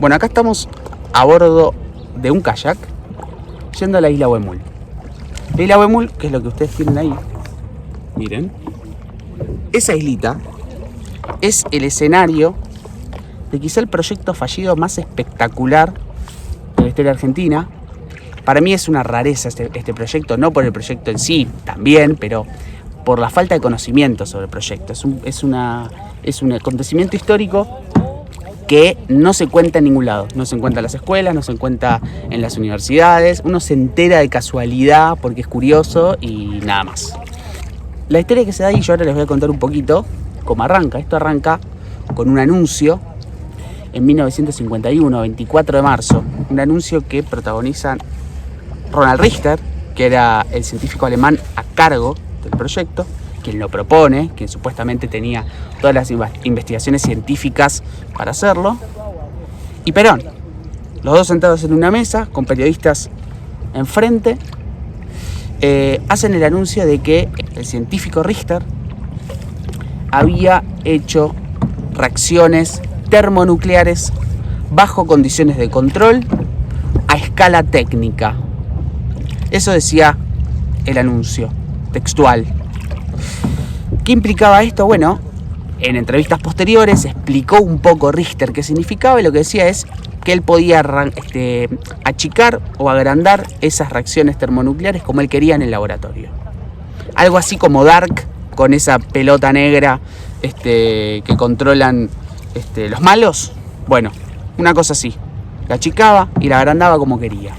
Bueno, acá estamos a bordo de un kayak yendo a la isla Huemul. La isla Huemul, que es lo que ustedes tienen ahí, miren, esa islita es el escenario de quizá el proyecto fallido más espectacular de la historia argentina. Para mí es una rareza este proyecto, no por el proyecto en sí, también, pero por la falta de conocimiento sobre el proyecto. Es un acontecimiento histórico que no se cuenta en ningún lado. No se encuentra en las escuelas, no se encuentra en las universidades. Uno se entera de casualidad porque es curioso y nada más. La historia que se da ahí, yo ahora les voy a contar un poquito cómo arranca. Esto arranca con un anuncio en 1951, 24 de marzo. Un anuncio que protagonizan Ronald Richter, que era el científico alemán a cargo del proyecto, quien lo propone, quien supuestamente tenía todas las investigaciones científicas para hacerlo, y Perón. Los dos sentados en una mesa, con periodistas enfrente, hacen el anuncio de que el científico Richter había hecho reacciones termonucleares bajo condiciones de control a escala técnica. Eso decía el anuncio textual. ¿Qué implicaba esto? Bueno, en entrevistas posteriores explicó un poco Richter qué significaba, y lo que decía es que él podía achicar o agrandar esas reacciones termonucleares como él quería en el laboratorio. Algo así como Dark, con esa pelota negra que controlan los malos. Bueno, una cosa así. La achicaba y la agrandaba como quería.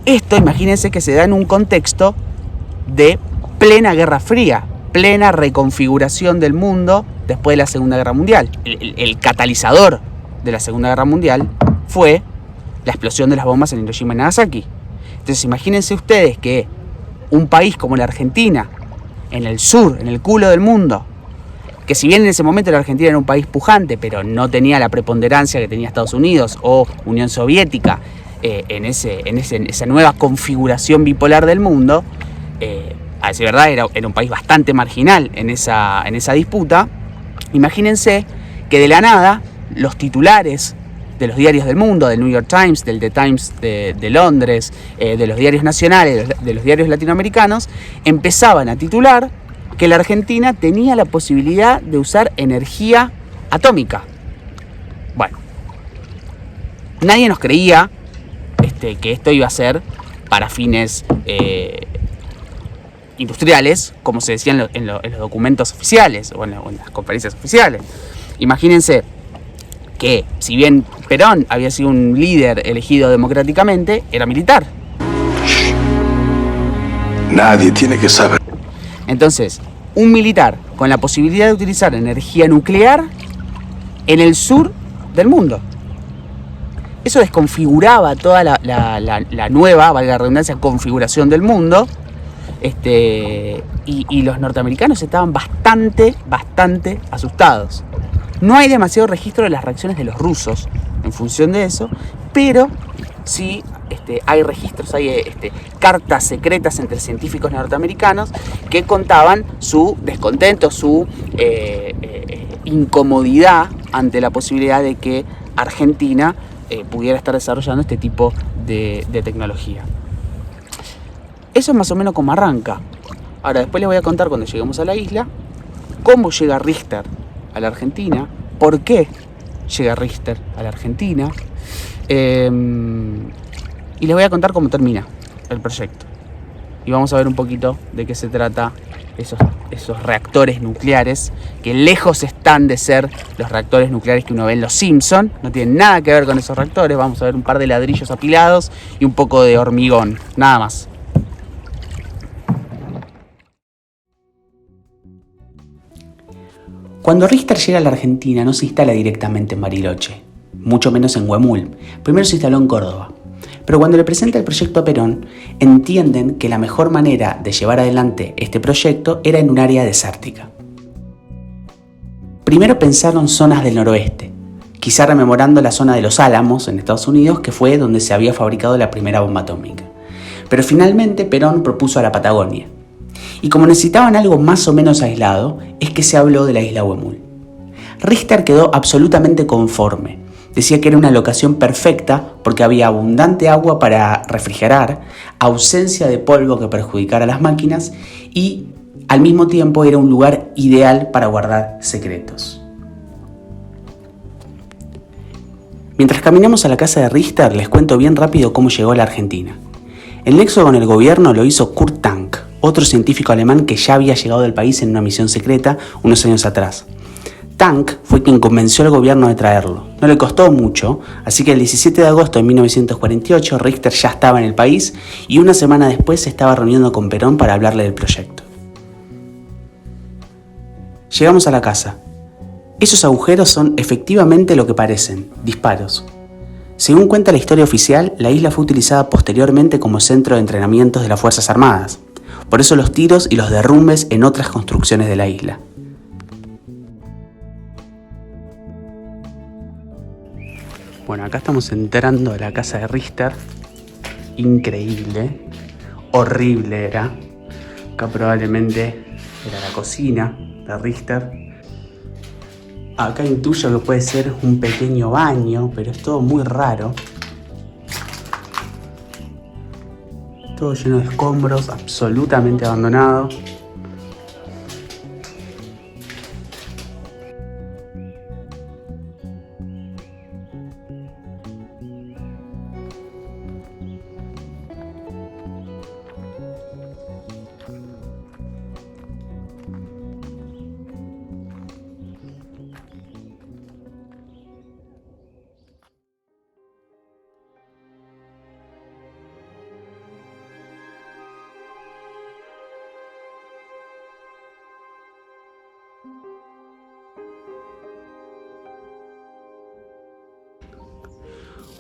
Esto, imagínense que se da en un contexto de plena Guerra Fría, plena reconfiguración del mundo después de la Segunda Guerra Mundial. El catalizador de la Segunda Guerra Mundial fue la explosión de las bombas en Hiroshima y Nagasaki. Entonces imagínense ustedes que un país como la Argentina, en el sur, en el culo del mundo, que si bien en ese momento la Argentina era un país pujante, pero no tenía la preponderancia que tenía Estados Unidos o Unión Soviética, en esa nueva configuración bipolar del mundo, a decir verdad, era un país bastante marginal en esa disputa. Imagínense que de la nada los titulares de los diarios del mundo, del New York Times, del The Times de Londres, de los diarios nacionales, de los diarios latinoamericanos, empezaban a titular que la Argentina tenía la posibilidad de usar energía atómica. Bueno, nadie nos creía que esto iba a ser para fines industriales, como se decía en los documentos oficiales o en las conferencias oficiales. Imagínense que, si bien Perón había sido un líder elegido democráticamente, era militar. Nadie tiene que saber. Entonces, un militar con la posibilidad de utilizar energía nuclear en el sur del mundo. Eso desconfiguraba toda la nueva, valga la redundancia, configuración del mundo. Y los norteamericanos estaban bastante asustados. No hay demasiado registro de las reacciones de los rusos en función de eso, pero sí hay registros, hay cartas secretas entre científicos norteamericanos que contaban su descontento, su incomodidad ante la posibilidad de que Argentina pudiera estar desarrollando este tipo de tecnología. Eso es más o menos como arranca. Ahora, después les voy a contar, cuando lleguemos a la isla, cómo llega Richter a la Argentina, por qué llega Richter a la Argentina, y les voy a contar cómo termina el proyecto. Y vamos a ver un poquito de qué se trata esos reactores nucleares, que lejos están de ser los reactores nucleares que uno ve en Los Simpson. No tienen nada que ver con esos reactores. Vamos a ver un par de ladrillos apilados y un poco de hormigón, nada más. Cuando Richter llega a la Argentina, no se instala directamente en Bariloche, mucho menos en Huemul. Primero se instaló en Córdoba. Pero cuando le presenta el proyecto a Perón, entienden que la mejor manera de llevar adelante este proyecto era en un área desértica. Primero pensaron zonas del noroeste, quizá rememorando la zona de Los Álamos en Estados Unidos, que fue donde se había fabricado la primera bomba atómica. Pero finalmente Perón propuso a la Patagonia. Y como necesitaban algo más o menos aislado, es que se habló de la isla Huemul. Richter quedó absolutamente conforme, Decía que era una locación perfecta porque había abundante agua para refrigerar, ausencia de polvo que perjudicara a las máquinas y al mismo tiempo era un lugar ideal para guardar secretos. Mientras caminamos a la casa de Richter, les cuento bien rápido cómo llegó a la Argentina. El nexo con el gobierno lo hizo Kurt Tank, otro científico alemán que ya había llegado al país en una misión secreta unos años atrás. Tank fue quien convenció al gobierno de traerlo. No le costó mucho, así que el 17 de agosto de 1948 Richter ya estaba en el país y una semana después se estaba reuniendo con Perón para hablarle del proyecto. Llegamos a la casa. Esos agujeros son efectivamente lo que parecen, disparos. Según cuenta la historia oficial, la isla fue utilizada posteriormente como centro de entrenamientos de las Fuerzas Armadas. Por eso los tiros y los derrumbes en otras construcciones de la isla. Bueno, acá estamos entrando a la casa de Richter. Increíble. Horrible era. Acá probablemente era la cocina de Richter. Acá intuyo que puede ser un pequeño baño, pero es todo muy raro. Todo lleno de escombros, absolutamente abandonado.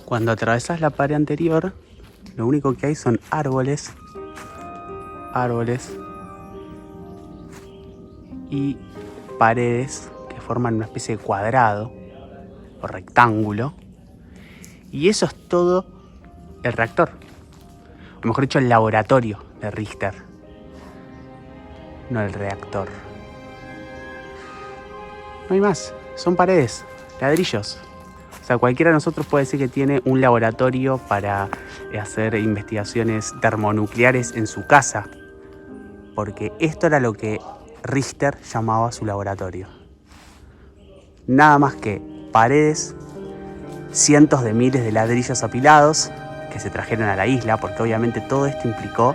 Cuando atravesas la pared anterior, lo único que hay son árboles y paredes que forman una especie de cuadrado o rectángulo. Y eso es todo el reactor, o mejor dicho, el laboratorio de Richter, no el reactor. No hay más, son paredes, ladrillos. O sea, cualquiera de nosotros puede decir que tiene un laboratorio para hacer investigaciones termonucleares en su casa, porque esto era lo que Richter llamaba su laboratorio. Nada más que paredes, cientos de miles de ladrillos apilados que se trajeron a la isla, porque obviamente todo esto implicó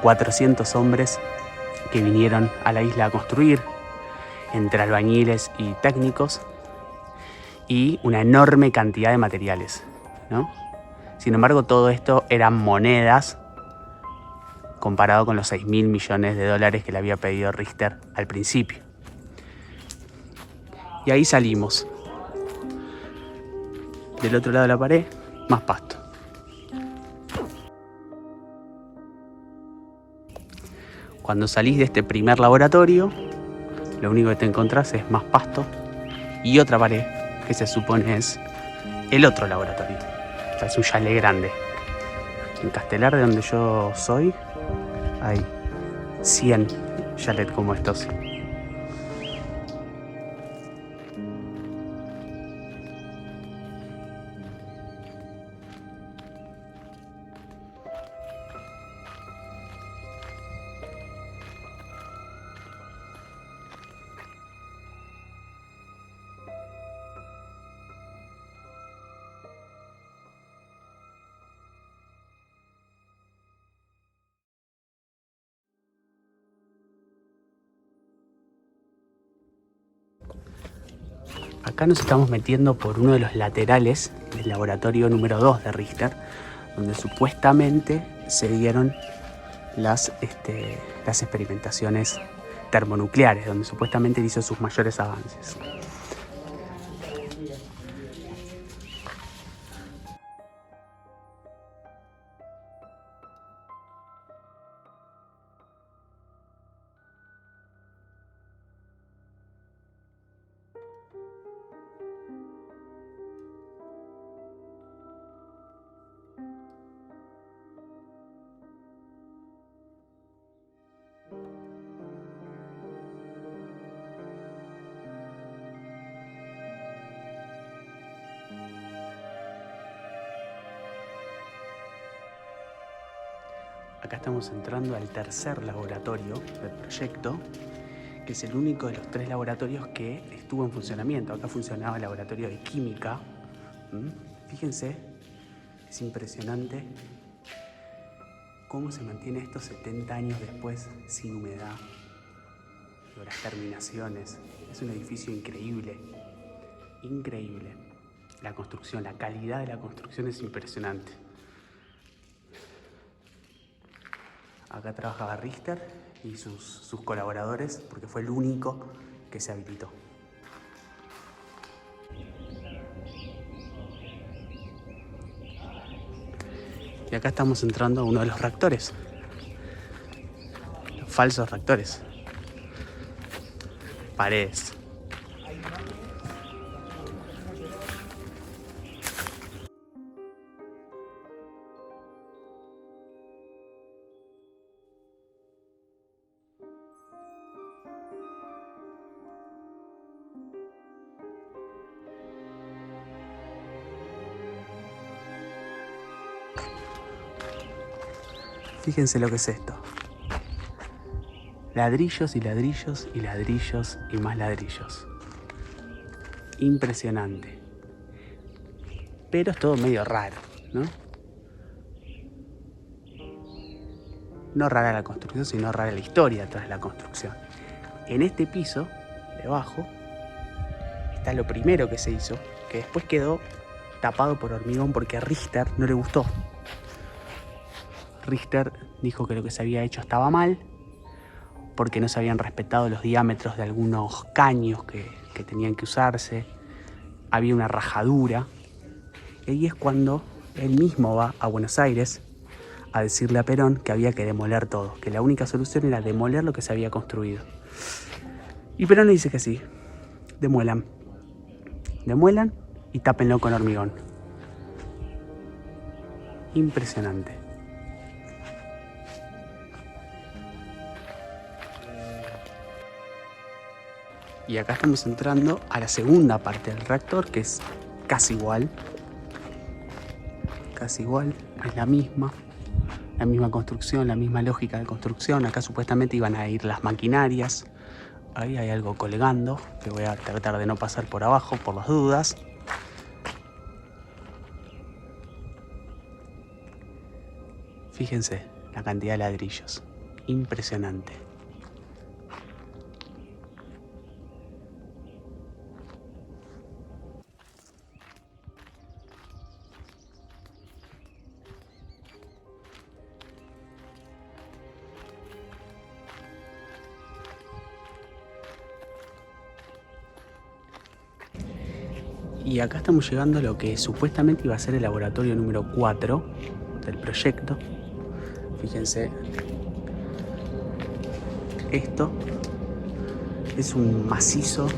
400 hombres que vinieron a la isla a construir, entre albañiles y técnicos, y una enorme cantidad de materiales, ¿no? Sin embargo, todo esto eran monedas comparado con los 6.000 millones de dólares que le había pedido Richter al principio. Y ahí salimos. Del otro lado de la pared, más pasto. Cuando salís de este primer laboratorio, lo único que te encontrás es más pasto y otra pared que se supone es el otro laboratorio. O sea, es un chalet grande. En Castelar, de donde yo soy, hay 100 chalets como estos. Acá nos estamos metiendo por uno de los laterales del laboratorio número 2 de Richter, donde supuestamente se dieron las experimentaciones termonucleares, donde supuestamente hizo sus mayores avances. Acá estamos entrando al tercer laboratorio del proyecto, que es el único de los 3 laboratorios que estuvo en funcionamiento. Acá funcionaba el laboratorio de química. Fíjense, es impresionante cómo se mantiene esto 70 años después sin humedad. Las terminaciones. Es un edificio increíble. Increíble. La construcción, la calidad de la construcción es impresionante. Acá trabajaba Richter y sus colaboradores, porque fue el único que se habilitó. Y acá estamos entrando a uno de los reactores. Los falsos reactores. Paredes. Fíjense lo que es esto. Ladrillos y ladrillos y ladrillos y más ladrillos. Impresionante. Pero es todo medio raro, ¿no? No rara la construcción, sino rara la historia tras la construcción. En este piso, debajo, está lo primero que se hizo, que después quedó tapado por hormigón porque a Richter no le gustó. Richter dijo que lo que se había hecho estaba mal porque no se habían respetado los diámetros de algunos caños que tenían que usarse. Había una rajadura. Y ahí es cuando él mismo va a Buenos Aires a decirle a Perón que había que demoler todo, que la única solución era demoler lo que se había construido. Y Perón le dice que sí, demuelan y tápenlo con hormigón. Impresionante. Y acá estamos entrando a la segunda parte del reactor, que es casi igual. Casi igual, es la misma construcción, la misma lógica de construcción. Acá supuestamente iban a ir las maquinarias. Ahí hay algo colgando, que voy a tratar de no pasar por abajo por las dudas. Fíjense la cantidad de ladrillos. Impresionante. Y acá estamos llegando a lo que supuestamente iba a ser el laboratorio número 4 del proyecto. Fíjense, esto es un macizo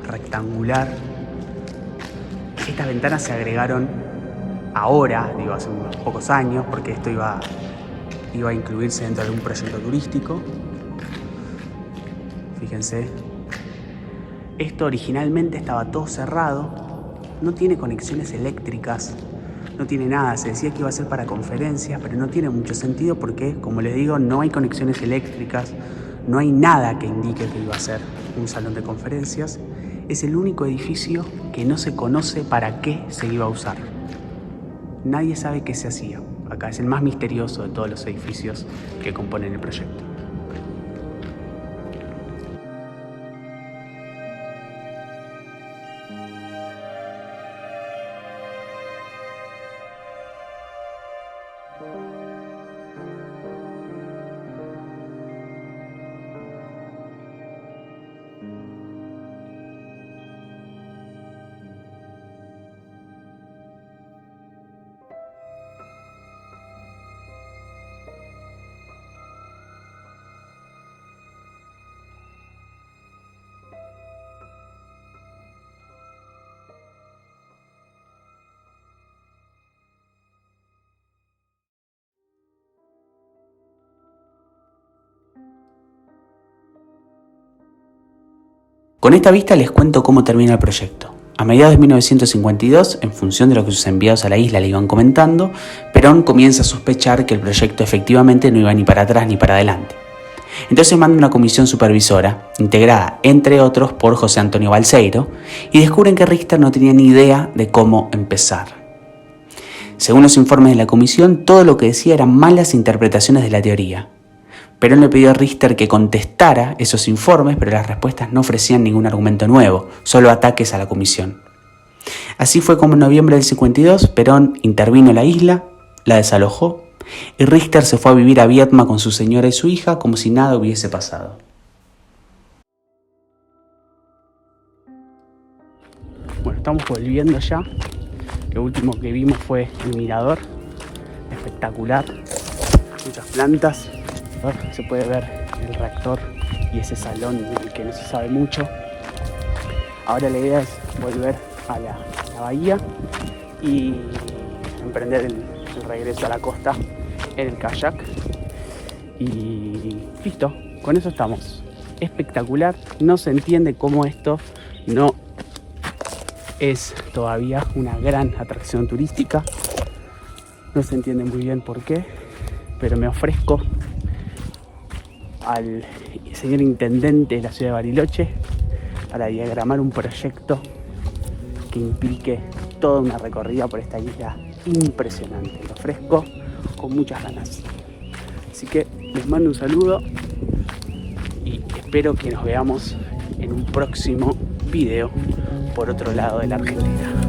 rectangular. Estas ventanas se agregaron ahora, digo, hace unos pocos años, porque esto iba a incluirse dentro de un proyecto turístico. Fíjense, esto originalmente estaba todo cerrado. No tiene conexiones eléctricas, no tiene nada. Se decía que iba a ser para conferencias, pero no tiene mucho sentido porque, como les digo, no hay conexiones eléctricas, no hay nada que indique que iba a ser un salón de conferencias. Es el único edificio que no se conoce para qué se iba a usar. Nadie sabe qué se hacía. Acá es el más misterioso de todos los edificios que componen el proyecto. Con esta vista les cuento cómo termina el proyecto. A mediados de 1952, en función de lo que sus enviados a la isla le iban comentando, Perón comienza a sospechar que el proyecto efectivamente no iba ni para atrás ni para adelante. Entonces manda una comisión supervisora, integrada entre otros por José Antonio Balseiro, y descubren que Richter no tenía ni idea de cómo empezar. Según los informes de la comisión, todo lo que decía eran malas interpretaciones de la teoría. Perón le pidió a Richter que contestara esos informes, pero las respuestas no ofrecían ningún argumento nuevo, solo ataques a la comisión. Así fue como en noviembre del 52 Perón intervino en la isla, la desalojó, y Richter se fue a vivir a Viedma con su señora y su hija como si nada hubiese pasado. Bueno, estamos volviendo ya. Lo último que vimos fue el mirador, espectacular, muchas plantas. Se puede ver el reactor y ese salón en el que no se sabe mucho. Ahora la idea es volver a la bahía y emprender el regreso a la costa en el kayak. Y listo, con eso estamos. Espectacular, no se entiende cómo esto no es todavía una gran atracción turística. No se entiende muy bien por qué, pero me ofrezco al señor intendente de la ciudad de Bariloche para diagramar un proyecto que implique toda una recorrida por esta isla impresionante. Lo ofrezco con muchas ganas. Así que les mando un saludo y espero que nos veamos en un próximo video por otro lado de la Argentina.